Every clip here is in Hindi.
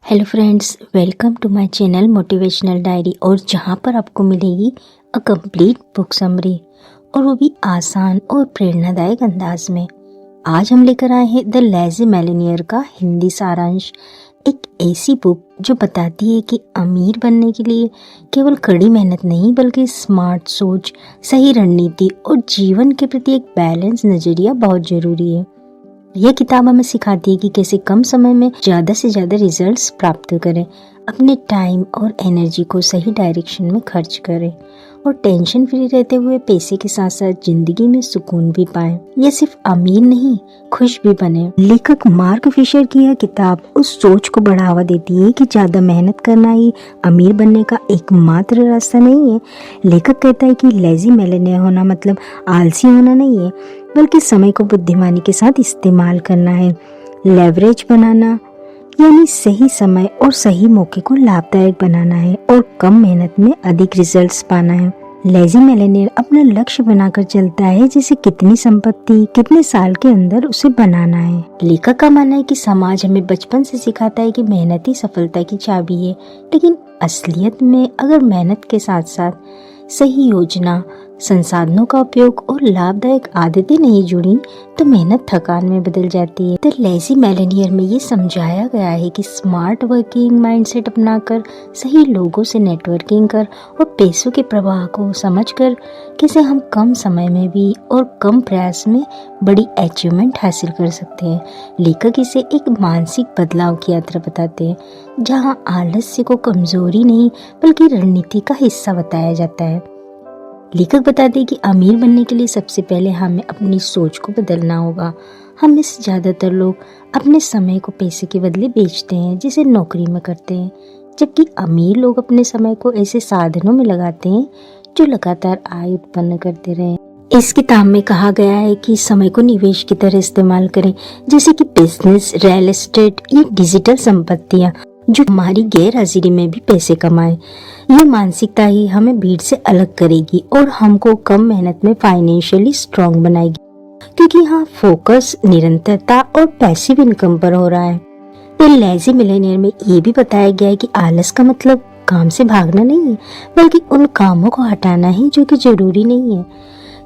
Hello friends, welcome to my channel motivational diary. और जहां पर आपको मिलेगी अ कंप्लीट बुक समरी, और वो भी आसान और प्रेरणादायक अंदाज में। आज हम लेकर आए हैं द लेज़ी मिलियनेयर का हिंदी सारांश, एक ऐसी बुक जो बताती है कि अमीर बनने के लिए केवल कड़ी मेहनत नहीं बल्कि स्मार्ट सोच, सही रणनीति और जीवन के प्रति एक बैलेंस नजरिया बहुत जरूरी है। यह किताब हमें सिखाती है कि कैसे कम समय में ज़्यादा से ज़्यादा रिजल्ट्स प्राप्त करें, अपने टाइम और एनर्जी को सही डायरेक्शन में खर्च करें और टेंशन फ्री रहते हुए पैसे के साथ साथ जिंदगी में सुकून भी पाएं। यह सिर्फ अमीर नहीं, खुश भी बने। लेखक मार्क फिशर की यह किताब उस सोच को बढ़ावा देती है कि ज़्यादा मेहनत करना ही अमीर बनने का एकमात्र रास्ता नहीं है। लेखक कहता है कि लेज़ी मिलियनेयर होना मतलब आलसी होना नहीं है, बल्कि समय को बुद्धिमानी के साथ इस्तेमाल करना है। लेवरेज बनाना यानी सही समय और सही मौके को लाभदायक बनाना है और कम मेहनत में अधिक रिजल्ट्स पाना है। लेज़ी मिलियनेयर अपना लक्ष्य बनाकर चलता है, जैसे कितनी संपत्ति कितने साल के अंदर उसे बनाना है। लेखक का मानना है कि समाज हमें बचपन से सिखाता है कि मेहनत ही सफलता की चाबी है, लेकिन असलियत में अगर मेहनत के साथ साथ सही योजना, संसाधनों का उपयोग और लाभदायक आदतें नहीं जुड़ी तो मेहनत थकान में बदल जाती है। द लेज़ी मिलियनेयर में ये समझाया गया है कि स्मार्ट वर्किंग माइंडसेट अपनाकर, सही लोगों से नेटवर्किंग कर और पैसों के प्रवाह को समझकर कैसे हम कम समय में भी और कम प्रयास में बड़ी अचीवमेंट हासिल कर सकते हैं। लेखक इसे एक मानसिक बदलाव की यात्रा बताते हैं, जहाँ आलस्य को कमजोरी नहीं बल्कि रणनीति का हिस्सा बताया जाता है। लेखक बताते हैं कि अमीर बनने के लिए सबसे पहले हमें अपनी सोच को बदलना होगा। हम में से ज़्यादातर लोग अपने समय को पैसे के बदले बेचते हैं, जिसे नौकरी में करते हैं, जबकि अमीर लोग अपने समय को ऐसे साधनों में लगाते हैं जो लगातार आय उत्पन्न करते रहें। इस किताब में कहा गया है कि समय को निवेश की तरह इस्तेमाल करें, जैसे कि बिजनेस, रियल एस्टेट या डिजिटल संपत्तियाँ जो हमारी गैर हाजिरी में भी पैसे कमाए। यह मानसिकता ही हमें भीड़ से अलग करेगी और हमको कम मेहनत में फाइनेंशियली स्ट्रांग बनाएगी, क्योंकि यहाँ फोकस निरंतरता और पैसिव इनकम पर हो रहा है। तो लेज़ी मिलियनेयर में ये भी बताया गया है कि आलस का मतलब काम से भागना नहीं है, बल्कि उन कामों को हटाना है जो कि जरूरी नहीं है।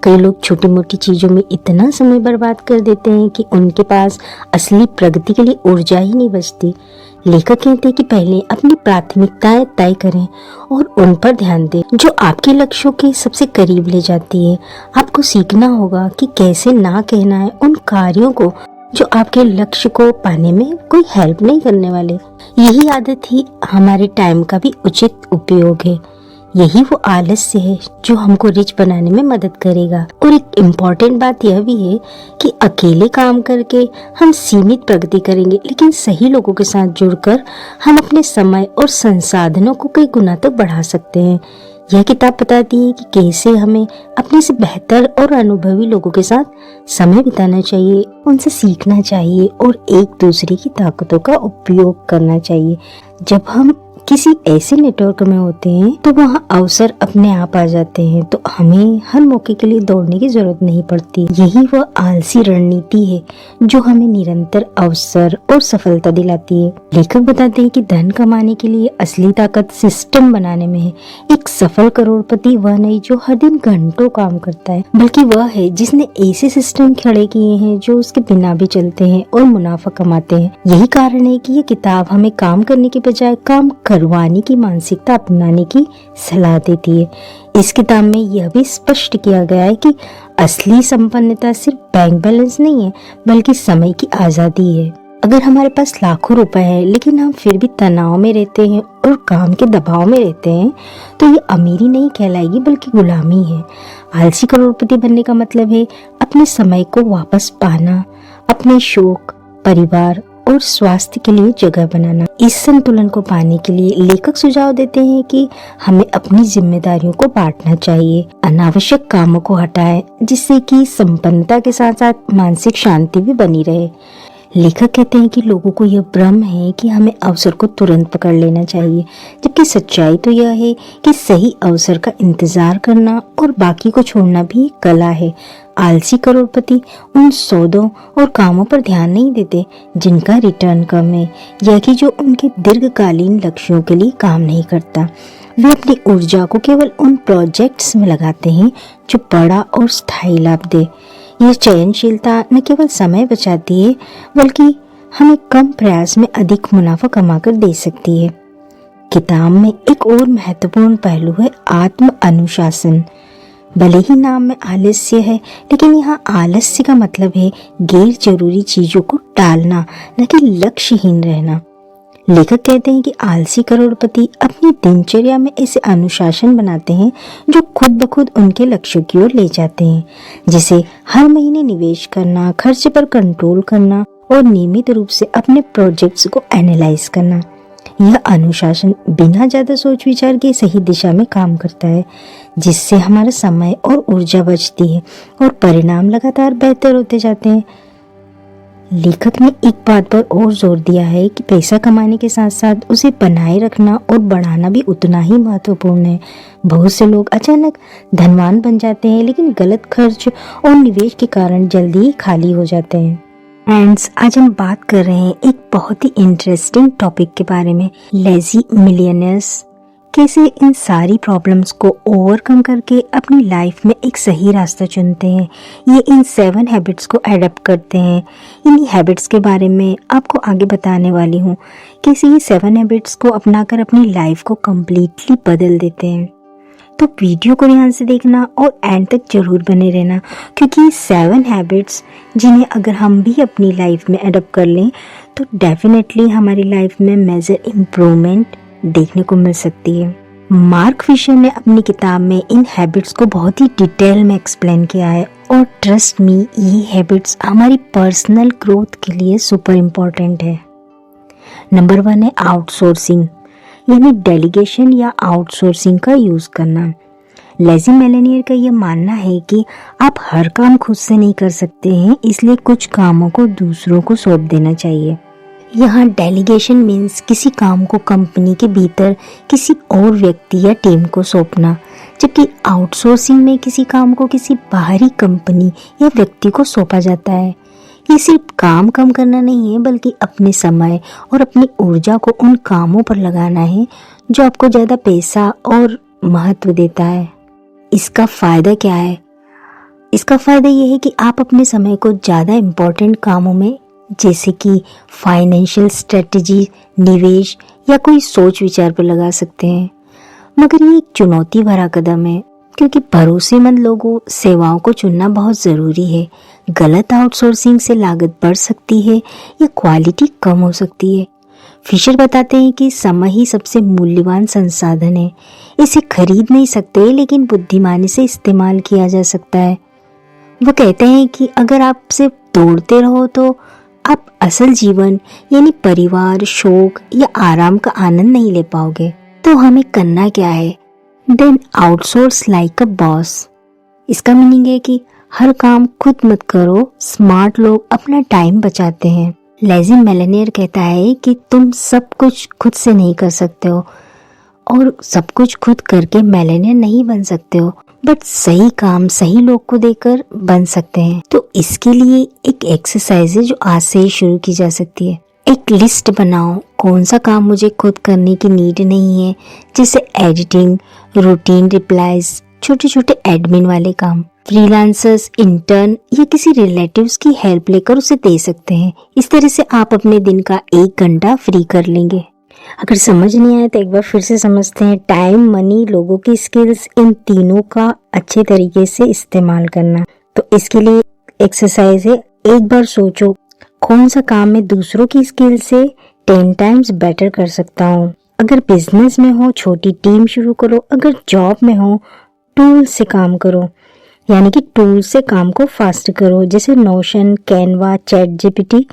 कई लोग छोटी मोटी चीजों में इतना समय बर्बाद कर देते हैं कि उनके पास असली प्रगति के लिए ऊर्जा ही नहीं बचती। लेखक कहते हैं कि पहले अपनी प्राथमिकताएं तय करें और उन पर ध्यान दें जो आपके लक्ष्यों के सबसे करीब ले जाती है। आपको सीखना होगा कि कैसे ना कहना है उन कार्यों को जो आपके लक्ष्य को पाने में कोई हेल्प नहीं करने वाले। यही आदत ही हमारे टाइम का भी उचित उपयोग है। यही वो आलस्य है जो हमको रिच बनाने में मदद करेगा। और एक इम्पॉर्टेंट बात यह भी है कि अकेले काम करके हम सीमित प्रगति करेंगे, लेकिन सही लोगों के साथ जुड़कर हम अपने समय और संसाधनों को कई गुना तक बढ़ा सकते हैं। यह किताब बताती है कि कैसे हमें अपने से बेहतर और अनुभवी लोगों के साथ समय बिताना चाहिए, उनसे सीखना चाहिए और एक दूसरे की ताकतों का उपयोग करना चाहिए। जब हम किसी ऐसे नेटवर्क में होते हैं तो वहाँ अवसर अपने आप आ जाते हैं, तो हमें हर मौके के लिए दौड़ने की जरूरत नहीं पड़ती। यही वह आलसी रणनीति है जो हमें निरंतर अवसर और सफलता दिलाती है। लेखक बताते हैं कि धन कमाने के लिए असली ताकत सिस्टम बनाने में है। एक सफल करोड़पति वह नहीं जो हर दिन घंटों काम करता है, बल्कि वह है जिसने ऐसे सिस्टम खड़े किए हैं जो उसके बिना भी चलते हैं और मुनाफा कमाते हैं। यही कारण है कि ये किताब हमें काम करने के बजाय काम करवाने की मानसिकता अपनाने की सलाह देती है। इस किताब में यह भी स्पष्ट किया गया है कि असली संपन्नता सिर्फ बैंक बैलेंस नहीं है, बल्कि समय की आजादी है। अगर हमारे पास लाखों रुपए है लेकिन हम फिर भी तनाव में रहते हैं और काम के दबाव में रहते हैं, तो ये अमीरी नहीं कहलाएगी बल्कि गुलामी है। आलसी करोड़पति बनने का मतलब है अपने समय को वापस पाना, अपने शौक, परिवार और स्वास्थ्य के लिए जगह बनाना। इस संतुलन को पाने के लिए लेखक सुझाव देते हैं कि हमें अपनी जिम्मेदारियों को बांटना चाहिए, अनावश्यक कामों को हटाएं, जिससे कि संपन्नता के साथ साथ मानसिक शांति भी बनी रहे। लेखक कहते हैं कि लोगों को यह भ्रम है कि हमें अवसर को तुरंत पकड़ लेना चाहिए, जबकि सच्चाई तो यह है कि सही अवसर का इंतजार करना और बाकी को छोड़ना भी एक कला है। आलसी करोड़पति उन सौदों और कामों पर ध्यान नहीं देते जिनका रिटर्न कम है या कि जो उनके दीर्घकालीन लक्ष्यों के लिए काम नहीं करता। वे अपनी ऊर्जा को केवल उन प्रोजेक्ट्स में लगाते हैं जो बड़ा और स्थायी लाभ दे। यह चयनशीलता न केवल समय बचाती है बल्कि हमें कम प्रयास में अधिक मुनाफा कमाकर दे सकती है। किताब में एक और महत्वपूर्ण पहलू है आत्म अनुशासन। भले ही नाम में आलस्य है, लेकिन यहाँ आलस्य का मतलब है गैर जरूरी चीजों को टालना, न कि लक्ष्यहीन रहना। लेखक कहते हैं कि आलसी करोड़पति अपनी दिनचर्या में ऐसे अनुशासन बनाते हैं जो खुद ब खुद उनके लक्ष्यों की ओर ले जाते हैं, जैसे हर महीने निवेश करना, खर्चे पर कंट्रोल करना और नियमित रूप से अपने प्रोजेक्ट्स को एनालाइज करना। यह अनुशासन बिना ज्यादा सोच विचार के सही दिशा में काम करता है, जिससे हमारा समय और ऊर्जा बचती है और परिणाम लगातार बेहतर होते जाते हैं। लेखक ने एक बात पर और जोर दिया है कि पैसा कमाने के साथ साथ उसे बनाए रखना और बढ़ाना भी उतना ही महत्वपूर्ण है। बहुत से लोग अचानक धनवान बन जाते हैं, लेकिन गलत खर्च और निवेश के कारण जल्दी ही खाली हो जाते हैं। फ्रेंड्स, आज हम बात कर रहे हैं एक बहुत ही इंटरेस्टिंग टॉपिक के बारे में, लेजी मिलियनेयर्स कैसे इन सारी प्रॉब्लम्स को ओवरकम करके अपनी लाइफ में एक सही रास्ता चुनते हैं। ये इन 7 हैबिट्स को एडॉप्ट करते हैं। इन्हीं हैबिट्स के बारे में आपको आगे बताने वाली हूँ, कैसे ये 7 हैबिट्स को अपनाकर अपनी लाइफ को कम्प्लीटली बदल देते हैं। तो वीडियो को ध्यान से देखना और एंड तक जरूर बने रहना, क्योंकि ये 7 हैबिट्स जिन्हें अगर हम भी अपनी लाइफ में एडॉप्ट कर लें तो डेफिनेटली हमारी लाइफ में मेजर इम्प्रूवमेंट देखने को मिल सकती है। मार्क फिशर ने अपनी किताब में इन हैबिट्स को बहुत ही डिटेल में एक्सप्लेन किया है और ट्रस्ट मी, ये हैबिट्स हमारी पर्सनल ग्रोथ के लिए सुपर इम्पोर्टेंट है। नंबर 1 है आउटसोर्सिंग, यानी डेलीगेशन या आउटसोर्सिंग का यूज करना। लेजी मिलियनेयर का यह मानना है कि आप हर काम खुद से नहीं कर सकते हैं, इसलिए कुछ कामों को दूसरों को सौंप देना चाहिए। यहाँ डेलीगेशन मीन्स किसी काम को कंपनी के भीतर किसी और व्यक्ति या टीम को सौंपना, जबकि आउटसोर्सिंग में किसी काम को किसी बाहरी कंपनी या व्यक्ति को सौंपा जाता है। ये सिर्फ काम कम करना नहीं है, बल्कि अपने समय और अपनी ऊर्जा को उन कामों पर लगाना है जो आपको ज़्यादा पैसा और महत्व देता है। इसका फ़ायदा क्या है? इसका फ़ायदा ये है कि आप अपने समय को ज़्यादा इम्पोर्टेंट कामों में, जैसे कि फाइनेंशियल स्ट्रेटजी, निवेश या कोई सोच विचार पर लगा सकते हैं। मगर ये एक चुनौती भरा कदम है, क्योंकि भरोसेमंद लोगों, सेवाओं को चुनना बहुत ज़रूरी है। गलत आउटसोर्सिंग से लागत बढ़ सकती है या क्वालिटी कम हो सकती है। फिशर बताते हैं कि समय ही सबसे मूल्यवान संसाधन है। इसे खरीद नहीं सकते, लेकिन बुद्धिमानी से इस्तेमाल किया जा सकता है। वो कहते हैं कि अगर आप सिर्फ दौड़ते रहो तो आप असल जीवन यानी परिवार, शौक या आराम का आनंद नहीं ले पाओगे। तो हमें करना क्या है? Then outsource like a boss. इसका मीनिंग है कि हर काम खुद मत करो। स्मार्ट लोग अपना टाइम बचाते हैं। लेजी मिलियनेयर कहता है कि तुम सब कुछ खुद से नहीं कर सकते हो और सब कुछ खुद करके मिलियनेयर नहीं बन सकते हो, बट सही काम सही लोग को देकर बन सकते हैं। तो इसके लिए एक एक्सरसाइज है जो आज से ही शुरू की जा सकती है। एक लिस्ट बनाओ, कौन सा काम मुझे खुद करने की नीड नहीं है, जैसे एडिटिंग, रूटीन रिप्लाईज, छोटे छोटे एडमिन वाले काम। फ्रीलांसर्स, इंटर्न या किसी रिलेटिव्स की हेल्प लेकर उसे दे सकते हैं। इस तरह से आप अपने दिन का 1 घंटा फ्री कर लेंगे। अगर समझ नहीं आया तो एक बार फिर से समझते हैं। टाइम, मनी, लोगों की स्किल्स, इन तीनों का अच्छे तरीके से इस्तेमाल करना। तो इसके लिए एक्सरसाइज है, एक बार सोचो कौन सा काम मैं दूसरों की स्किल से 10 टाइम्स बेटर कर सकता हूँ। अगर बिजनेस में हो, छोटी टीम शुरू करो। अगर जॉब में हो, टूल से काम करो, यानी कि टूल से काम को फास्ट करो, जैसे notion, Canva, chat GPT.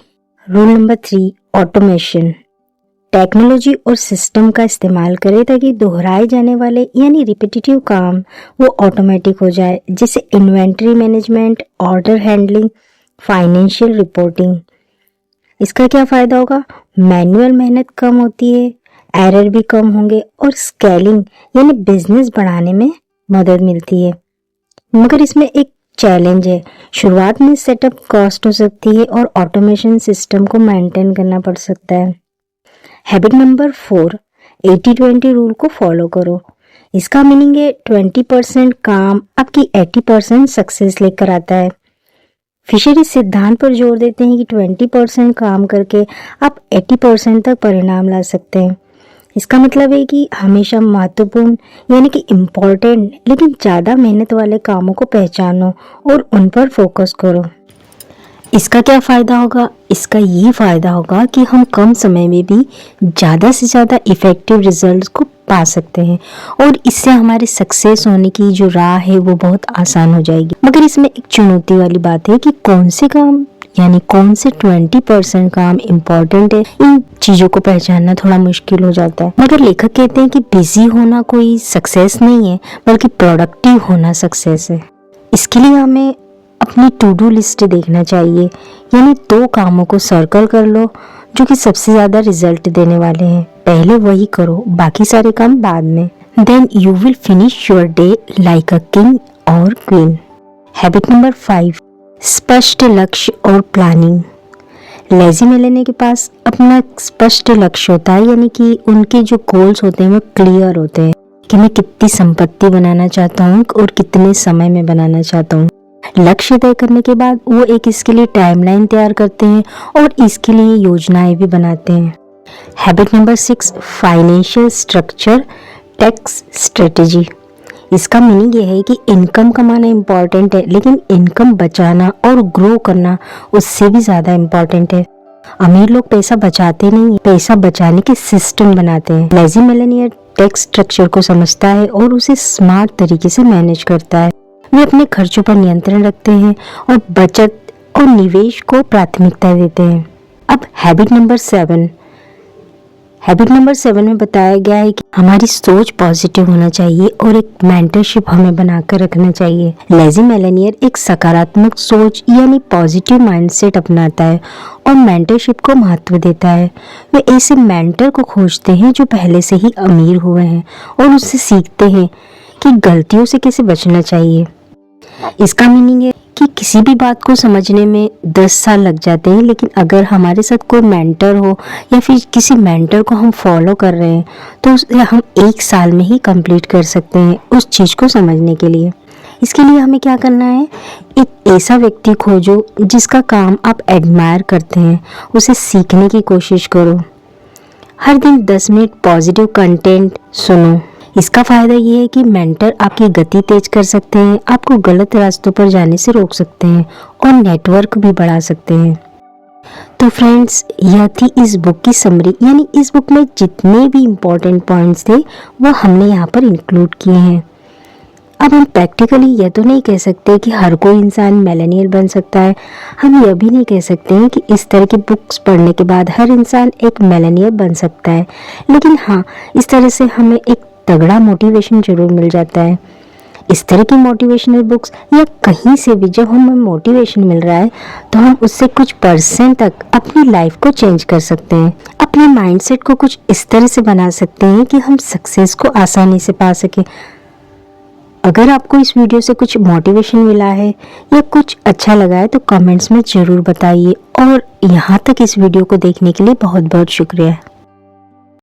Rule number 3, automation. Technology और सिस्टम का इस्तेमाल करें ताकि दोहराए जाने वाले यानी रिपीटेटिव काम वो ऑटोमेटिक हो जाए, जैसे inventory management, order handling, financial reporting. इसका क्या फ़ायदा होगा? मैनुअल मेहनत कम होती है, एरर भी कम होंगे और स्केलिंग यानी बिजनेस बढ़ाने में मदद मिलती है। मगर इसमें एक चैलेंज है, शुरुआत में सेटअप कॉस्ट हो सकती है और ऑटोमेशन सिस्टम को मेंटेन करना पड़ सकता है। हैबिट नंबर 4, 80-20 रूल को फॉलो करो। इसका मीनिंग है 20% काम आपकी 80% सक्सेस लेकर आता है। फिशर इस सिद्धांत पर जोर देते हैं कि 20% काम करके आप 80% तक परिणाम ला सकते हैं। इसका मतलब है कि हमेशा महत्वपूर्ण यानी कि इम्पोर्टेंट लेकिन ज़्यादा मेहनत वाले कामों को पहचानो और उन पर फोकस करो। इसका क्या फ़ायदा होगा? इसका ये फ़ायदा होगा कि हम कम समय में भी ज़्यादा से ज़्यादा इफ़ेक्टिव रिजल्ट्स को पा सकते हैं और इससे हमारे सक्सेस होने की जो राह है वो बहुत आसान हो जाएगी। मगर इसमें एक चुनौती वाली बात है कि कौन से काम यानी कौन से 20% काम इम्पोर्टेंट है, इन चीज़ों को पहचानना थोड़ा मुश्किल हो जाता है। मगर लेखक कहते हैं कि बिजी होना कोई सक्सेस नहीं है बल्कि प्रोडक्टिव होना सक्सेस है। इसके लिए हमें अपनी टू डू लिस्ट देखना चाहिए, यानी 2 कामों को सर्कल कर लो जो कि सबसे ज़्यादा रिजल्ट देने वाले हैं। पहले वही करो, बाकी सारे काम बाद में। Then you will finish your day like a king और क्वीन। हैबिट नंबर 5, स्पष्ट लक्ष्य और प्लानिंग। लेजी मिलेनियर के पास अपना स्पष्ट लक्ष्य होता है, यानी कि उनके जो गोल्स होते हैं वो क्लियर होते हैं कि मैं कितनी संपत्ति बनाना चाहता हूँ और कितने समय में बनाना चाहता हूँ। लक्ष्य तय करने के बाद वो एक इसके लिए टाइमलाइन तैयार करते हैं और इसके लिए योजनाएं भी बनाते हैं। Habit number 6, financial structure tax strategy. इसका मीनिंग ये है कि इनकम कमाना इम्पॉर्टेंट है लेकिन इनकम बचाना और ग्रो करना उससे भी ज़्यादा इम्पॉर्टेंट है। अमीर लोग पैसा बचाते नहीं, पैसा बचाने के सिस्टम बनाते हैं। लेजी मिलेनियर टैक्स स्ट्रक्चर को समझता है और उसे स्मार्ट तरीके से मैनेज करता है। वे अपने खर्चों पर नियंत्रण रखते हैं और बचत और निवेश को प्राथमिकता देते हैं। अब हैबिट नंबर 7 में बताया गया है कि हमारी सोच पॉजिटिव होना चाहिए और एक मेंटरशिप हमें बनाकर रखना चाहिए। लेजी मिलेनियर एक सकारात्मक सोच यानी पॉजिटिव माइंडसेट अपनाता है और मेंटरशिप को महत्व देता है। वे ऐसे मेंटर को खोजते हैं जो पहले से ही अमीर हुए हैं और उससे सीखते हैं कि गलतियों से कैसे बचना चाहिए। इसका मीनिंग है कि किसी भी बात को समझने में 10 साल लग जाते हैं, लेकिन अगर हमारे साथ कोई मेंटर हो या फिर किसी मेंटर को हम फॉलो कर रहे हैं तो उसे हम 1 साल में ही कंप्लीट कर सकते हैं उस चीज़ को समझने के लिए। इसके लिए हमें क्या करना है? एक ऐसा व्यक्ति खोजो जिसका काम आप एडमायर करते हैं, उसे सीखने की कोशिश करो। हर दिन 10 मिनट पॉजिटिव कंटेंट सुनो। इसका फ़ायदा ये है कि मेंटर आपकी गति तेज कर सकते हैं, आपको गलत रास्तों पर जाने से रोक सकते हैं और नेटवर्क भी बढ़ा सकते हैं। तो फ्रेंड्स, यह थी इस बुक की समरी, यानी इस बुक में जितने भी इम्पोर्टेंट पॉइंट्स थे वो हमने यहाँ पर इंक्लूड किए हैं। अब हम प्रैक्टिकली यह तो नहीं कह सकते कि हर कोई इंसान मिलेनियल बन सकता है। हम यह भी नहीं कह सकते हैं कि इस तरह की बुक्स पढ़ने के बाद हर इंसान एक मिलेनियल बन सकता है, लेकिन हाँ, इस तरह से हमें एक तगड़ा मोटिवेशन जरूर मिल जाता है। इस तरह की मोटिवेशनल बुक्स या कहीं से भी जब हमें मोटिवेशन मिल रहा है तो हम उससे कुछ % तक अपनी लाइफ को चेंज कर सकते हैं, अपने माइंडसेट को कुछ इस तरह से बना सकते हैं कि हम सक्सेस को आसानी से पा सकें। अगर आपको इस वीडियो से कुछ मोटिवेशन मिला है या कुछ अच्छा लगा है तो कमेंट्स में ज़रूर बताइए और यहाँ तक इस वीडियो को देखने के लिए बहुत बहुत शुक्रिया।